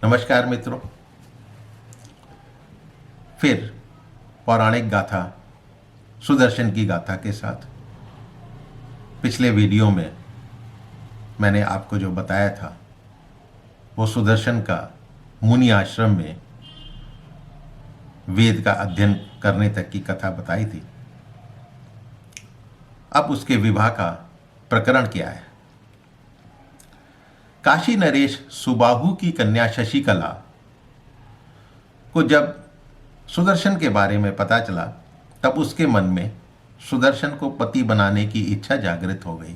नमस्कार मित्रों। फिर पौराणिक गाथा सुदर्शन की गाथा के साथ पिछले वीडियो में मैंने आपको जो बताया था वो सुदर्शन का मुनि आश्रम में वेद का अध्ययन करने तक की कथा बताई थी। अब उसके विवाह का प्रकरण क्या है। काशी नरेश सुबाहु की कन्या शशिकला को जब सुदर्शन के बारे में पता चला तब उसके मन में सुदर्शन को पति बनाने की इच्छा जागृत हो गई।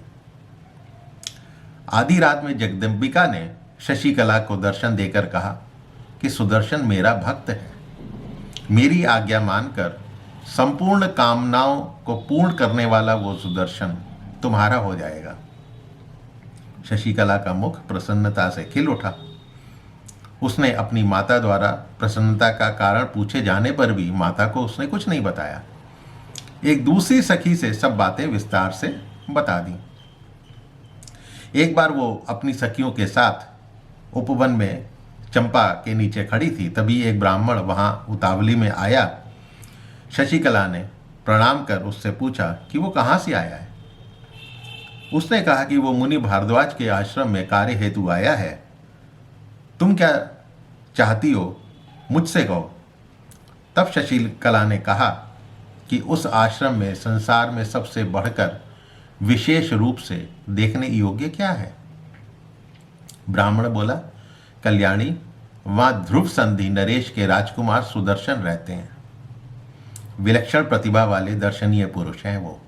आधी रात में जगदम्बिका ने शशिकला को दर्शन देकर कहा कि सुदर्शन मेरा भक्त है, मेरी आज्ञा मानकर संपूर्ण कामनाओं को पूर्ण करने वाला वो सुदर्शन तुम्हारा हो जाएगा। शशिकला का मुख प्रसन्नता से खिल उठा। उसने अपनी माता द्वारा प्रसन्नता का कारण पूछे जाने पर भी माता को उसने कुछ नहीं बताया। एक दूसरी सखी से सब बातें विस्तार से बता दी। एक बार वो अपनी सखियों के साथ उपवन में चंपा के नीचे खड़ी थी, तभी एक ब्राह्मण वहां उतावली में आया। शशिकला ने प्रणाम कर उससे पूछा कि वो कहाँ से आया है। उसने कहा कि वो मुनि भारद्वाज के आश्रम में कार्य हेतु आया है। तुम क्या चाहती हो, मुझसे कहो। तब शशिकला ने कहा कि उस आश्रम में संसार में सबसे बढ़कर विशेष रूप से देखने योग्य क्या है। ब्राह्मण बोला, कल्याणी, वहां ध्रुव संधि नरेश के राजकुमार सुदर्शन रहते हैं। विलक्षण प्रतिभा वाले दर्शनीय पुरुष हैं वो।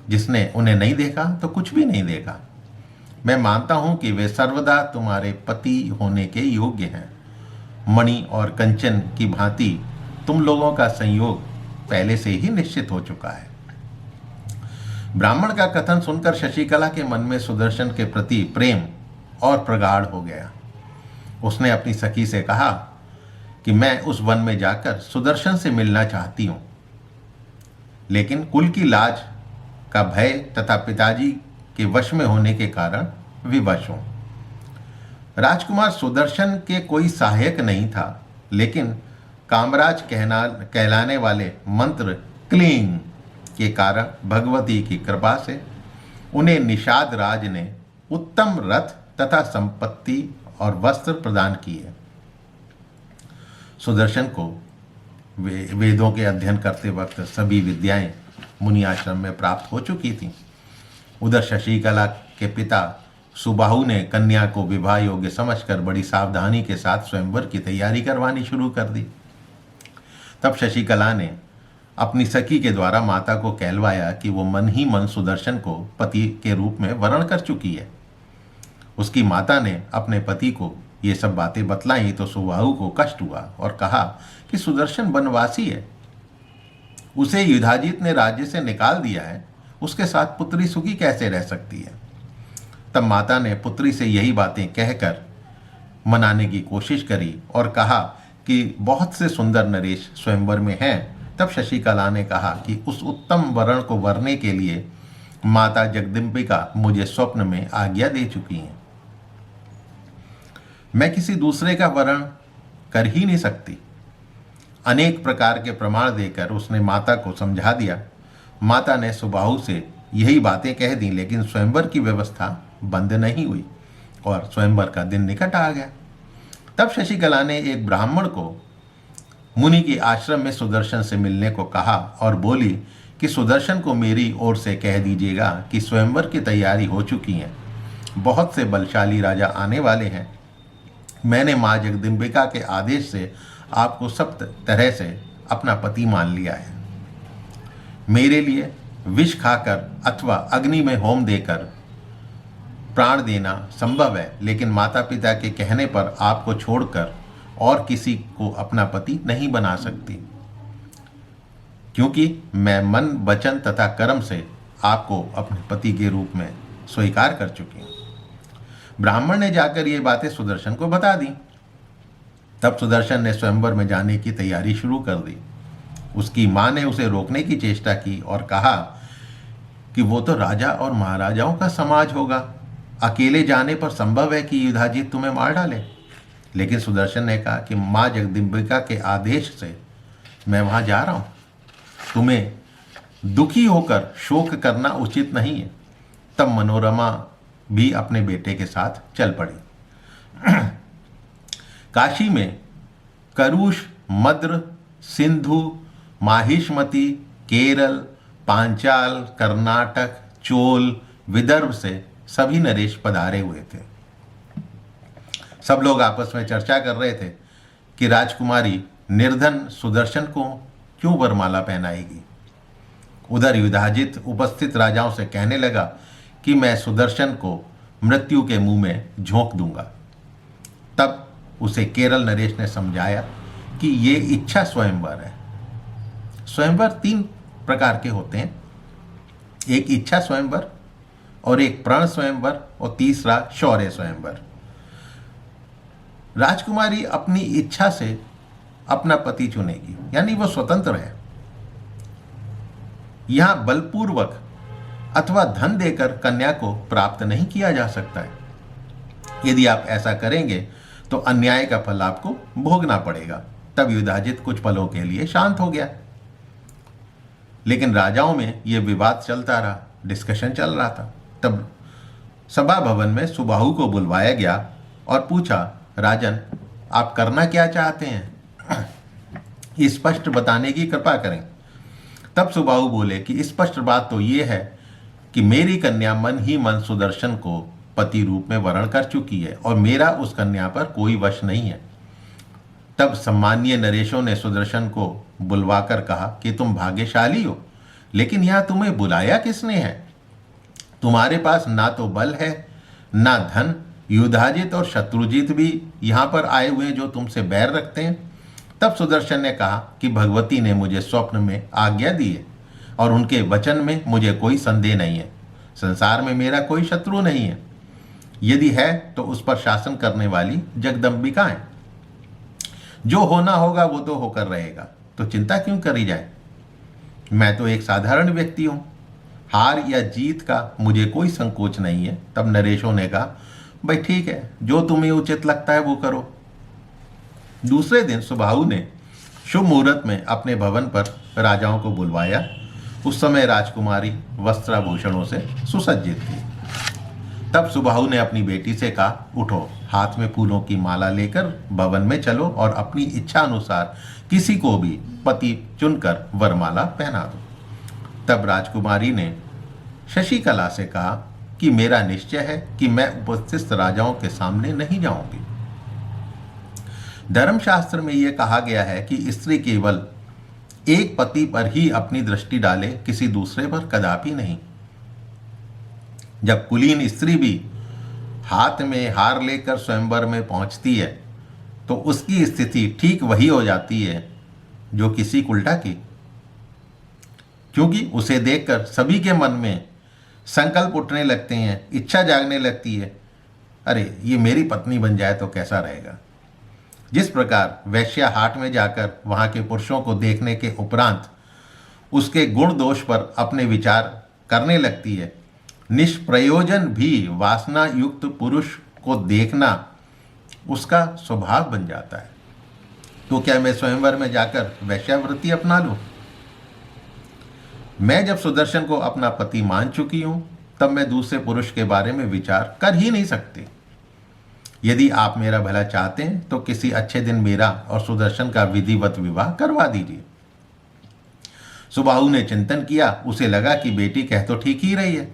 जिसने उन्हें नहीं देखा तो कुछ भी नहीं देखा। मैं मानता हूं कि वे सर्वदा तुम्हारे पति होने के योग्य हैं। मणि और कंचन की भांति तुम लोगों का संयोग पहले से ही निश्चित हो चुका है। ब्राह्मण का कथन सुनकर शशिकला के मन में सुदर्शन के प्रति प्रेम और प्रगाढ़ हो गया। उसने अपनी सखी से कहा कि मैं उस वन में जाकर सुदर्शन से मिलना चाहती हूं, लेकिन कुल की लाज का भय तथा पिताजी के वश में होने के कारण विवश हूं। राजकुमार सुदर्शन के कोई सहायक नहीं था, लेकिन कामराज कहलाने वाले मंत्र क्लींग के कारण भगवती की कृपा से उन्हें निषाद राज ने उत्तम रथ तथा संपत्ति और वस्त्र प्रदान किए। सुदर्शन को वेदों के अध्ययन करते वक्त सभी विद्याएं मुनि आश्रम में प्राप्त हो चुकी थी। उधर शशिकला के पिता सुबाहु ने कन्या को विवाह योग्य समझकर बड़ी सावधानी के साथ स्वयंवर की तैयारी करवानी शुरू कर दी। तब शशिकला ने अपनी सखी के द्वारा माता को कहलवाया कि वो मन ही मन सुदर्शन को पति के रूप में वर्ण कर चुकी है। उसकी माता ने अपने पति को ये सब बातें बतलाई तो सुबाहु को कष्ट हुआ और कहा कि सुदर्शन वनवासी है, उसे युधाजित ने राज्य से निकाल दिया है, उसके साथ पुत्री सुखी कैसे रह सकती है। तब माता ने पुत्री से यही बातें कहकर मनाने की कोशिश करी और कहा कि बहुत से सुंदर नरेश स्वयंवर में हैं। तब शशिकला ने कहा कि उस उत्तम वरण को वरने के लिए माता जगदम्बिका मुझे स्वप्न में आज्ञा दे चुकी हैं। मैं किसी दूसरे का वरण कर ही नहीं सकती। अनेक प्रकार के प्रमाण देकर उसने माता को समझा दिया। माता ने सुबाहु से यही बातें कह दी, लेकिन स्वयंवर की व्यवस्था बंद नहीं हुई और स्वयंवर का दिन निकट आ गया। तब शशिकला ने एक ब्राह्मण को मुनि के आश्रम में सुदर्शन से मिलने को कहा और बोली कि सुदर्शन को मेरी ओर से कह दीजिएगा कि स्वयंवर की तैयारी हो चुकी है, बहुत से बलशाली राजा आने वाले हैं। मैंने माँ जगदम्बिका के आदेश से आपको सब तरह से अपना पति मान लिया है। मेरे लिए विष खाकर अथवा अग्नि में होम देकर प्राण देना संभव है, लेकिन माता पिता के कहने पर आपको छोड़कर और किसी को अपना पति नहीं बना सकती, क्योंकि मैं मन, वचन तथा कर्म से आपको अपने पति के रूप में स्वीकार कर चुकी हूँ। ब्राह्मण ने जाकर ये बातें सुदर्शन को बता दी। तब सुदर्शन ने स्वयंवर में जाने की तैयारी शुरू कर दी। उसकी मां ने उसे रोकने की चेष्टा की और कहा कि वो तो राजा और महाराजाओं का समाज होगा, अकेले जाने पर संभव है कि युधाजित तुम्हें मार डाले। लेकिन सुदर्शन ने कहा कि माँ जगदम्बिका के आदेश से मैं वहाँ जा रहा हूँ, तुम्हें दुखी होकर शोक करना उचित नहीं है। तब मनोरमा भी अपने बेटे के साथ चल पड़ी। काशी में करुष, मद्र, सिंधु, माहिष्मति, केरल, पांचाल, कर्नाटक, चोल, विदर्भ से सभी नरेश पधारे हुए थे। सब लोग आपस में चर्चा कर रहे थे कि राजकुमारी निर्धन सुदर्शन को क्यों वरमाला पहनाएगी। उधर युधाजित उपस्थित राजाओं से कहने लगा कि मैं सुदर्शन को मृत्यु के मुंह में झोंक दूंगा। तब उसे केरल नरेश ने समझाया कि ये इच्छा स्वयंवर है। स्वयंवर 3 प्रकार के होते हैं, एक इच्छा स्वयंवर और एक प्रण स्वयंवर और तीसरा शौर्य स्वयंवर। राजकुमारी अपनी इच्छा से अपना पति चुनेगी, यानी वो स्वतंत्र है। यहां बलपूर्वक अथवा धन देकर कन्या को प्राप्त नहीं किया जा सकता है। यदि आप ऐसा करेंगे तो अन्याय का फल आपको भोगना पड़ेगा। तब युधाजित कुछ पलों के लिए शांत हो गया, लेकिन राजाओं में यह विवाद चलता रहा, डिस्कशन चल रहा था। तब सभा भवन में सुबाहु को बुलवाया गया और पूछा, राजन, आप करना क्या चाहते हैं? स्पष्ट बताने की कृपा करें। तब सुबाहु बोले कि स्पष्ट बात तो ये है कि मेरी कन्या मन ही मन सुदर्शन को पति रूप में वरण कर चुकी है और मेरा उस कन्या पर कोई वश नहीं है। तब सम्मानीय नरेशों ने सुदर्शन को बुलवाकर कहा कि तुम भाग्यशाली हो, लेकिन यहां तुम्हें बुलाया किसने है? तुम्हारे पास ना तो बल है ना धन। युधाजित और शत्रुजित भी यहां पर आए हुए हैं जो तुमसे बैर रखते हैं। तब सुदर्शन ने कहा कि भगवती ने मुझे स्वप्न में आज्ञा दी है और उनके वचन में मुझे कोई संदेह नहीं है। संसार में मेरा कोई शत्रु नहीं है, यदि है तो उस पर शासन करने वाली जगदम्बिका है। जो होना होगा वो तो होकर रहेगा, तो चिंता क्यों करी जाए। मैं तो एक साधारण व्यक्ति हूं, हार या जीत का मुझे कोई संकोच नहीं है। तब नरेशों ने कहा, भाई ठीक है, जो तुम्हें उचित लगता है वो करो। दूसरे दिन सुबाहु ने शुभ मुहूर्त में अपने भवन पर राजाओं को बुलवाया। उस समय राजकुमारी वस्त्राभूषणों से सुसज्जित थी। तब सुबाहु ने अपनी बेटी से कहा, उठो, हाथ में फूलों की माला लेकर भवन में चलो और अपनी इच्छा अनुसार किसी को भी पति चुनकर वरमाला पहना दो। तब राजकुमारी ने शशिकला से कहा कि मेरा निश्चय है कि मैं उपस्थित राजाओं के सामने नहीं जाऊंगी। धर्मशास्त्र में यह कहा गया है कि स्त्री केवल एक पति पर ही अपनी दृष्टि डाले, किसी दूसरे पर कदापि नहीं। जब कुलीन स्त्री भी हाथ में हार लेकर स्वयंवर में पहुंचती है तो उसकी स्थिति ठीक वही हो जाती है जो किसी उल्टा की, क्योंकि उसे देखकर सभी के मन में संकल्प उठने लगते हैं, इच्छा जागने लगती है, अरे ये मेरी पत्नी बन जाए तो कैसा रहेगा। जिस प्रकार वैश्या हाट में जाकर वहां के पुरुषों को देखने के उपरांत उसके गुण दोष पर अपने विचार करने लगती है, निष्प्रयोजन भी वासना युक्त पुरुष को देखना उसका स्वभाव बन जाता है। तो क्या मैं स्वयंवर में जाकर वैश्यावृत्ति अपना लूं? मैं जब सुदर्शन को अपना पति मान चुकी हूं, तब मैं दूसरे पुरुष के बारे में विचार कर ही नहीं सकती। यदि आप मेरा भला चाहते हैं तो किसी अच्छे दिन मेरा और सुदर्शन का विधिवत विवाह करवा दीजिए। सुबाहु ने चिंतन किया। उसे लगा कि बेटी कह तो ठीक ही रही है,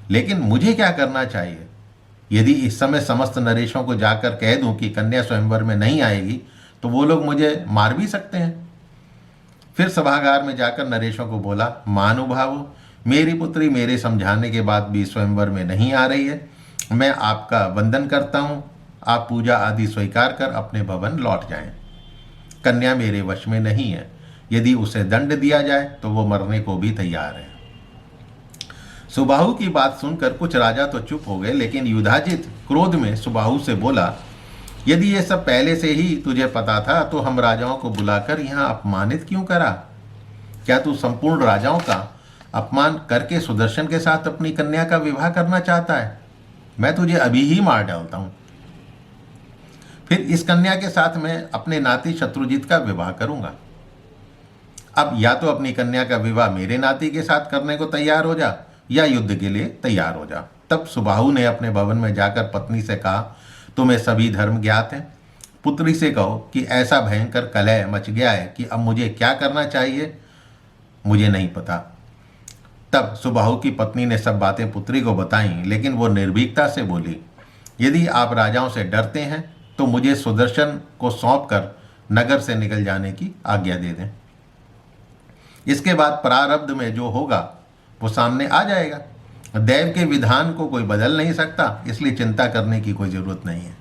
लेकिन मुझे क्या करना चाहिए। यदि इस समय समस्त नरेशों को जाकर कह दूं कि कन्या स्वयंवर में नहीं आएगी तो वो लोग मुझे मार भी सकते हैं। फिर सभागार में जाकर नरेशों को बोला, महानुभावों, मेरी पुत्री मेरे समझाने के बाद भी स्वयंवर में नहीं आ रही है। मैं आपका वंदन करता हूँ, आप पूजा आदि स्वीकार कर अपने भवन लौट जाएं। कन्या मेरे वश में नहीं है, यदि उसे दंड दिया जाए तो वो मरने को भी तैयार है। सुबाहु की बात सुनकर कुछ राजा तो चुप हो गए, लेकिन युधाजित क्रोध में सुबाहु से बोला, यदि ये सब पहले से ही तुझे पता था तो हम राजाओं को बुलाकर यहाँ अपमानित क्यों करा? क्या तू संपूर्ण राजाओं का अपमान करके सुदर्शन के साथ अपनी कन्या का विवाह करना चाहता है? मैं तुझे अभी ही मार डालता हूं। फिर इस कन्या के साथ मैं अपने नाती शत्रुजीत का विवाह करूंगा। अब या तो अपनी कन्या का विवाह मेरे नाती के साथ करने को तैयार हो जा, या युद्ध के लिए तैयार हो जा। तब सुबाहु ने अपने भवन में जाकर पत्नी से कहा, तुम्हें सभी धर्म ज्ञात हैं। पुत्री से कहो कि ऐसा भयंकर कलह मच गया है कि अब मुझे क्या करना चाहिए मुझे नहीं पता। तब सुबाहु की पत्नी ने सब बातें पुत्री को बताईं, लेकिन वो निर्भीकता से बोली, यदि आप राजाओं से डरते हैं तो मुझे सुदर्शन को सौंपकर नगर से निकल जाने की आज्ञा दे दें। इसके बाद प्रारब्ध में जो होगा वो सामने आ जाएगा। दैव के विधान को कोई बदल नहीं सकता, इसलिए चिंता करने की कोई जरूरत नहीं है।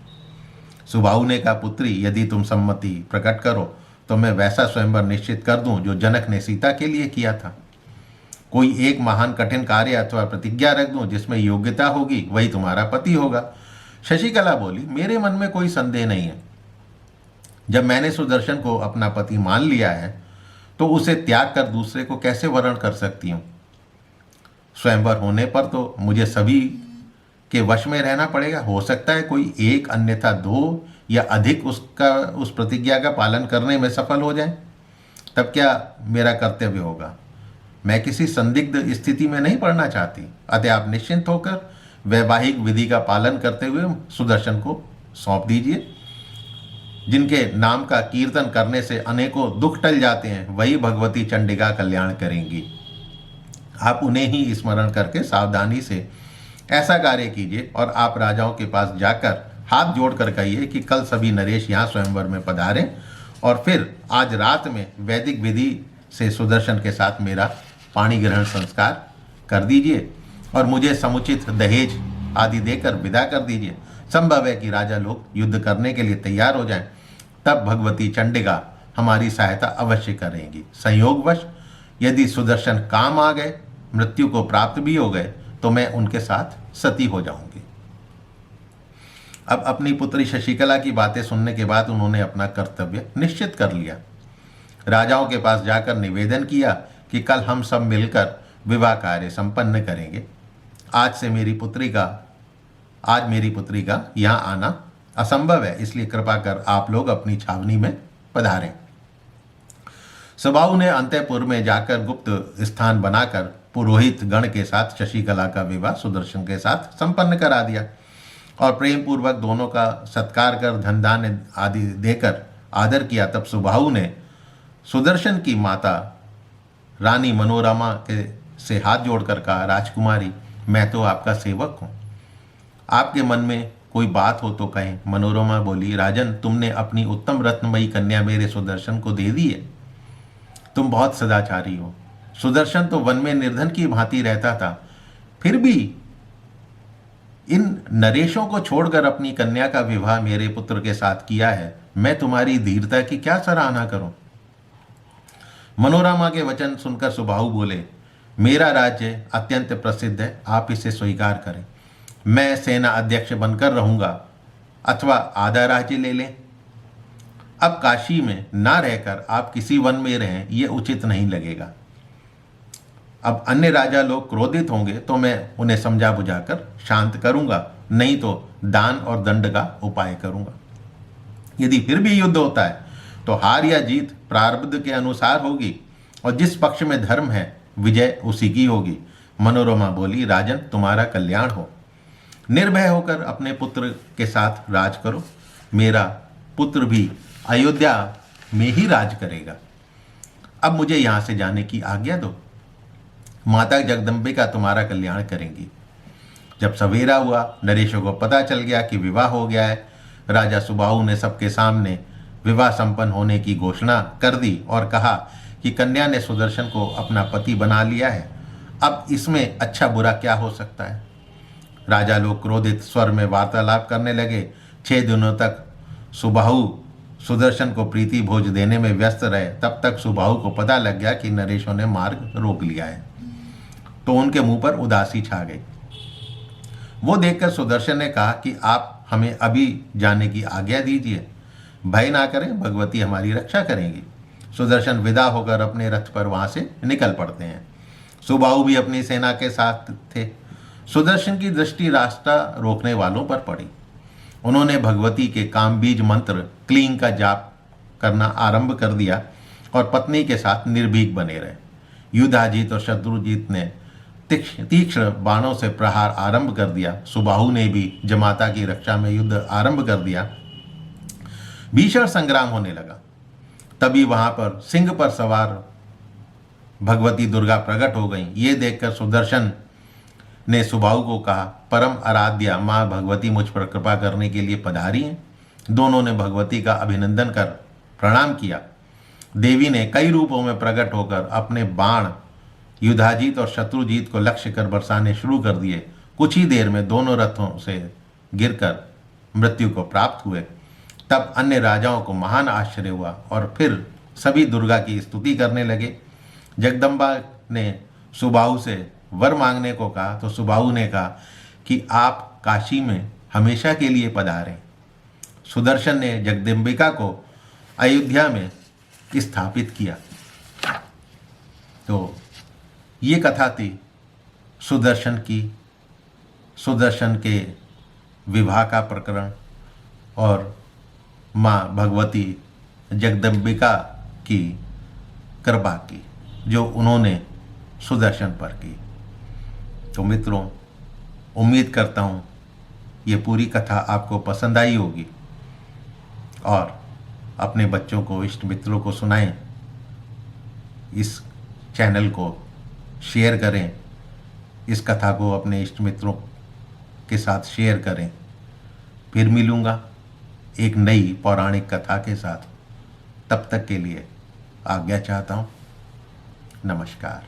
सुबाहु ने कहा, पुत्री, यदि तुम सम्मति प्रकट करो तो मैं वैसा स्वयंवर निश्चित कर दूं जो जनक ने सीता के लिए किया था। कोई एक महान कठिन कार्य अथवा प्रतिज्ञा रख दूं जिसमें योग्यता होगी, वही तुम्हारा पति होगा। शशिकला बोली, मेरे मन में कोई संदेह नहीं है। जब मैंने सुदर्शन को अपना पति मान लिया है तो उसे त्याग कर दूसरे को कैसे वरण कर सकती हूँ। स्वयंवर होने पर तो मुझे सभी के वश में रहना पड़ेगा। हो सकता है कोई एक, अन्यथा दो या अधिक उस प्रतिज्ञा का पालन करने में सफल हो जाए, तब क्या मेरा कर्तव्य होगा। मैं किसी संदिग्ध स्थिति में नहीं पड़ना चाहती, अतः आप निश्चिंत होकर वैवाहिक विधि का पालन करते हुए सुदर्शन को सौंप दीजिए। जिनके नाम का कीर्तन करने से अनेकों दुख टल जाते हैं, वही भगवती चंडिका कल्याण करेंगी। आप उन्हें ही स्मरण करके सावधानी से ऐसा कार्य कीजिए और आप राजाओं के पास जाकर हाथ जोड़कर कहिए कि कल सभी नरेश यहाँ स्वयंवर में पधारें और फिर आज रात में वैदिक विधि से सुदर्शन के साथ मेरा पाणी ग्रहण संस्कार कर दीजिए और मुझे समुचित दहेज आदि देकर विदा कर दीजिए। संभव है कि राजा लोग युद्ध करने के लिए तैयार हो जाएं, तब भगवती चंडिका हमारी सहायता अवश्य करेंगी। संयोगवश यदि सुदर्शन काम आ गए, मृत्यु को प्राप्त भी हो गए, तो मैं उनके साथ सती हो जाऊंगी। अब अपनी पुत्री शशिकला की बातें सुनने के बाद उन्होंने अपना कर्तव्य निश्चित कर लिया। राजाओं के पास जाकर निवेदन किया कि कल हम सब मिलकर विवाह कार्य संपन्न करेंगे। आज मेरी पुत्री का यहाँ आना असंभव है, इसलिए कृपा कर आप लोग अपनी छावनी में पधारें। सुबाहु ने अंतःपुर में जाकर गुप्त स्थान बनाकर पुरोहित गण के साथ शशिकला का विवाह सुदर्शन के साथ संपन्न करा दिया और प्रेम पूर्वक दोनों का सत्कार कर धन दान आदि देकर आदर किया। तब सुबाहु ने सुदर्शन की माता रानी मनोरमा के से हाथ जोड़कर कहा, राजकुमारी, मैं तो आपका सेवक हूँ, आपके मन में कोई बात हो तो कहें। मनोरमा बोली, राजन, तुमने अपनी उत्तम रत्नमयी कन्या मेरे सुदर्शन को दे दी है। तुम बहुत सदाचारी हो। सुदर्शन तो वन में निर्धन की भांति रहता था, फिर भी इन नरेशों को छोड़कर अपनी कन्या का विवाह मेरे पुत्र के साथ किया है। मैं तुम्हारी धीरता की क्या सराहना करूं। मनोरमा के वचन सुनकर सुबाहु बोले, मेरा राज्य अत्यंत प्रसिद्ध है, आप इसे स्वीकार करें। मैं सेना अध्यक्ष बनकर रहूंगा अथवा आधा राज्य ले लें। अब काशी में ना रहकर आप किसी वन में रहें, ये उचित नहीं लगेगा। अब अन्य राजा लोग क्रोधित होंगे तो मैं उन्हें समझा बुझाकर शांत करूंगा, नहीं तो दान और दंड का उपाय करूंगा। यदि फिर भी युद्ध होता है तो हार या जीत प्रारब्ध के अनुसार होगी और जिस पक्ष में धर्म है विजय उसी की होगी। मनोरमा बोली, राजन, तुम्हारा कल्याण हो। निर्भय होकर अपने पुत्र के साथ राज करो। मेरा पुत्र भी अयोध्या में ही राज करेगा। अब मुझे यहाँ से जाने की आज्ञा दो। माता जगदम्बिका तुम्हारा कल्याण करेंगी। जब सवेरा हुआ, नरेशों को पता चल गया कि विवाह हो गया है। राजा सुबाहु ने सबके सामने विवाह संपन्न होने की घोषणा कर दी और कहा कि कन्या ने सुदर्शन को अपना पति बना लिया है। अब इसमें अच्छा बुरा क्या हो सकता है। राजा लोग क्रोधित स्वर में वार्तालाप करने लगे। 6 दिनों तक सुबाहु सुदर्शन को प्रीति भोज देने में व्यस्त रहे। तब तक सुबाहु को पता लग गया कि नरेशों ने मार्ग रोक लिया है, तो उनके मुंह पर उदासी छा गई। वो देखकर सुदर्शन ने कहा कि आप हमें अभी जाने की आज्ञा दीजिए। भय ना करें, भगवती हमारी रक्षा करेंगी। सुदर्शन विदा होकर अपने रथ पर वहां से निकल पड़ते हैं। सुबाहु भी अपनी सेना के साथ थे। सुदर्शन की दृष्टि रास्ता रोकने वालों पर पड़ी। उन्होंने भगवती के कामबीज मंत्र क्लीं का जाप करना आरंभ कर दिया और पत्नी के साथ निर्भीक बने रहे। युधाजीत और शत्रुजीत ने तीक्ष्ण बाणों से प्रहार आरंभ कर दिया। सुबाहु ने भी जमाता की रक्षा में युद्ध आरंभ कर दिया। भीषण संग्राम होने लगा। तभी वहां पर सिंह पर सवार भगवती दुर्गा प्रकट हो गईं। ये देखकर सुदर्शन ने सुबाहु को कहा, परम आराध्या माँ भगवती मुझ पर कृपा करने के लिए पधारी हैं। दोनों ने भगवती का अभिनंदन कर प्रणाम किया। देवी ने कई रूपों में प्रकट होकर अपने बाण युधाजीत और शत्रुजीत को लक्ष्य कर बरसाने शुरू कर दिए। कुछ ही देर में दोनों रथों से गिरकर मृत्यु को प्राप्त हुए। तब अन्य राजाओं को महान आश्चर्य हुआ और फिर सभी दुर्गा की स्तुति करने लगे। जगदम्बा ने सुबाहु से वर मांगने को कहा तो सुबाहु ने कहा कि आप काशी में हमेशा के लिए पधारें। सुदर्शन ने जगदम्बिका को अयोध्या में स्थापित किया। तो ये कथा थी सुदर्शन की, सुदर्शन के विवाह का प्रकरण और माँ भगवती जगदम्बिका की कृपा की जो उन्होंने सुदर्शन पर की। तो मित्रों, उम्मीद करता हूँ ये पूरी कथा आपको पसंद आई होगी और अपने बच्चों को, इष्ट मित्रों को सुनाएं। इस चैनल को शेयर करें, इस कथा को अपने इष्ट मित्रों के साथ शेयर करें। फिर मिलूँगा एक नई पौराणिक कथा के साथ। तब तक के लिए आज्ञा चाहता हूँ। नमस्कार।